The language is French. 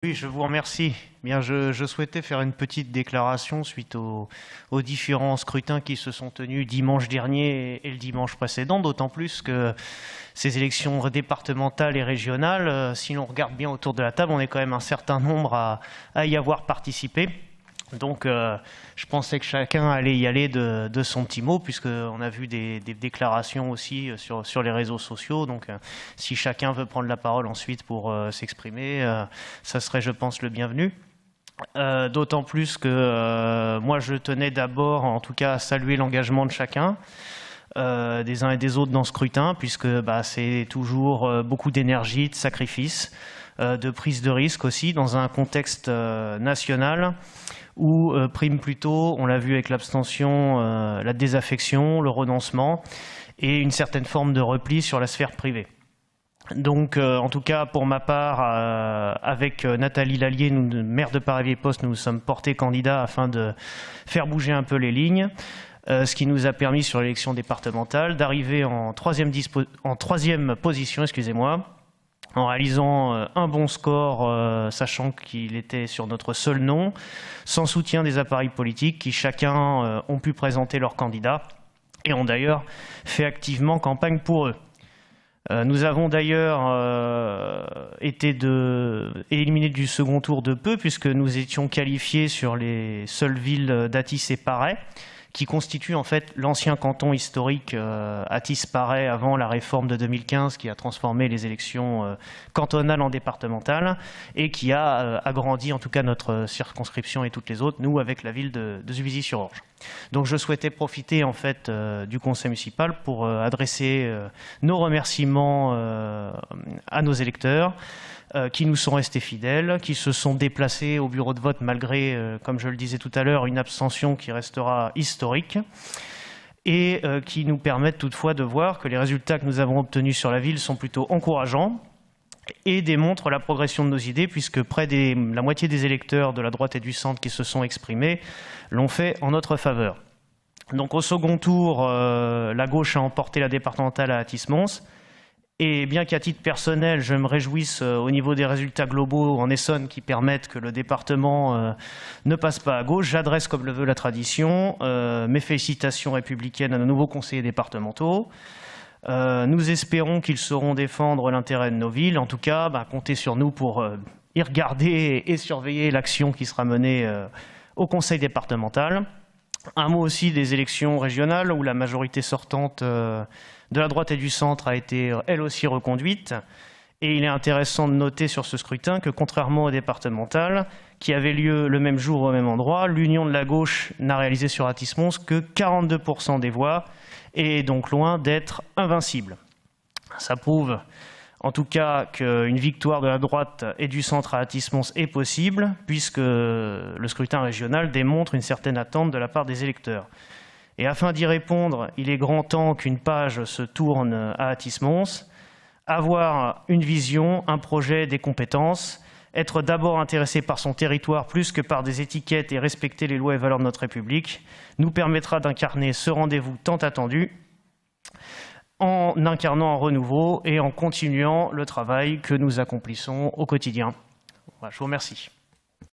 Oui, je vous remercie. Bien, je souhaitais faire une petite déclaration suite aux différents scrutins qui se sont tenus dimanche dernier et le dimanche précédent, d'autant plus que ces élections départementales et régionales, si l'on regarde bien autour de la table, on est quand même un certain nombre à y avoir participé. Donc, je pensais que chacun allait y aller de son petit mot, puisqu'on a vu des déclarations aussi sur les réseaux sociaux. Donc, si chacun veut prendre la parole ensuite pour s'exprimer, ça serait, je pense, le bienvenu. D'autant plus que moi, je tenais d'abord, en tout cas, à saluer l'engagement de chacun, des uns et des autres dans ce scrutin, puisque c'est toujours beaucoup d'énergie, de sacrifices, de prise de risque aussi, dans un contexte national où prime plutôt, on l'a vu avec l'abstention, la désaffection, le renoncement et une certaine forme de repli sur la sphère privée. Donc, en tout cas, pour ma part, avec Nathalie Lallier, maire de Paris-Vieille-Poste, nous nous sommes portés candidats afin de faire bouger un peu les lignes, ce qui nous a permis sur l'élection départementale d'arriver en troisième position, en réalisant un bon score, sachant qu'il était sur notre seul nom, sans soutien des appareils politiques qui chacun ont pu présenter leurs candidats et ont d'ailleurs fait activement campagne pour eux. Nous avons d'ailleurs été éliminés du second tour de peu, puisque nous étions qualifiés sur les seules villes d'Athis et Paray, qui constitue en fait l'ancien canton historique Athis-Paray avant la réforme de 2015 qui a transformé les élections cantonales en départementales et qui a agrandi en tout cas notre circonscription et toutes les autres, nous avec la ville de Juvisy-sur-Orge. Donc je souhaitais profiter en fait du conseil municipal pour adresser nos remerciements à nos électeurs, qui nous sont restés fidèles, qui se sont déplacés au bureau de vote malgré, comme je le disais tout à l'heure, une abstention qui restera historique et qui nous permettent toutefois de voir que les résultats que nous avons obtenus sur la ville sont plutôt encourageants et démontrent la progression de nos idées, puisque près de la moitié des électeurs de la droite et du centre qui se sont exprimés l'ont fait en notre faveur. Donc au second tour, la gauche a emporté la départementale à Athis-Mons. Et bien qu'à titre personnel, je me réjouisse au niveau des résultats globaux en Essonne qui permettent que le département ne passe pas à gauche, j'adresse, comme le veut la tradition, mes félicitations républicaines à nos nouveaux conseillers départementaux. Nous espérons qu'ils sauront défendre l'intérêt de nos villes. En tout cas, comptez sur nous pour y regarder et surveiller l'action qui sera menée au conseil départemental. Un mot aussi des élections régionales où la majorité sortante de la droite et du centre a été elle aussi reconduite. Et il est intéressant de noter sur ce scrutin que contrairement au départemental, qui avait lieu le même jour au même endroit, l'union de la gauche n'a réalisé sur Athis-Mons que 42% des voix et est donc loin d'être invincible. Ça prouve en tout cas qu'une victoire de la droite et du centre à Athis-Mons est possible, puisque le scrutin régional démontre une certaine attente de la part des électeurs. Et afin d'y répondre, il est grand temps qu'une page se tourne à Athis-Mons, avoir une vision, un projet, des compétences, être d'abord intéressé par son territoire plus que par des étiquettes et respecter les lois et valeurs de notre République, nous permettra d'incarner ce rendez-vous tant attendu, en incarnant un renouveau et en continuant le travail que nous accomplissons au quotidien. Voilà, je vous remercie.